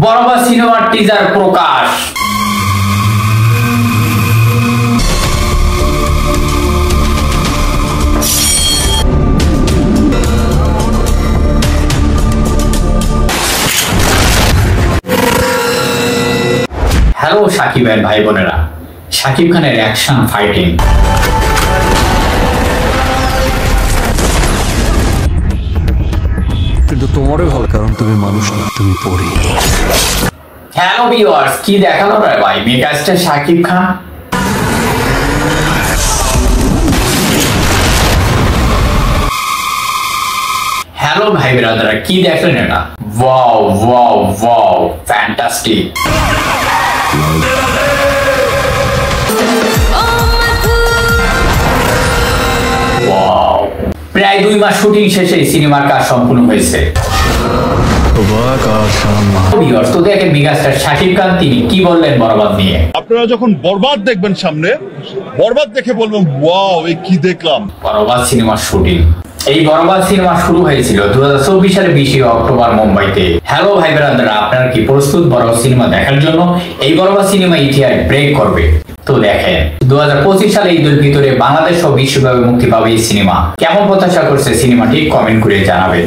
বরবাদ সিনেমার টিজার প্রকাশ। হ্যালো সাকিবের ভাই বোনেরা, সাকিব খানের অ্যাকশন ফাইটিং কিন্তু তোমারও ভালো, কারণ তুমি মানুষ না, তুমি পড়ি। হ্যালো ভিউয়ার্স, কি দেখালো রে ভাই মেগাস্টার সাকিব খান। হ্যালো ভাই ব্রাদাররা, কি দেখলেন এটা? Wow wow wow, fantastic. প্রায় 2 মাস শুটিং শেষে সিনেমার কাজ সম্পূর্ণ হয়েছে। তো দেখেন মেগাস্টার সাকিব খান তিনি কি বললেন বরবাদ নিয়ে। আপনারা যখন বরবাদ দেখবেন সামনে, বরবাদ দেখে বলবেন ওয়াও এই কি দেখলাম। বরবাদ সিনেমার শুটিং, এই বরবাদ সিনেমা শুরু হয়েছিল 2024 সালের 20 অক্টোবর মুম্বাইতে। হ্যালো ভাই ব্রাদাররা, আপনারা কি প্রস্তুত বরবাদ সিনেমা দেখার জন্য? এই বরবাদ সিনেমা ইতিহাস ব্রেক করবে। তো দেখেন 2025 সালে ঈদের ভিতরে বাংলাদেশ ও বিশ্বব্যাপী মুক্তি পাবে এই সিনেমা। কেমন প্রত্যাশা করছে সিনেমাটি কমেন্ট করে জানাবেন।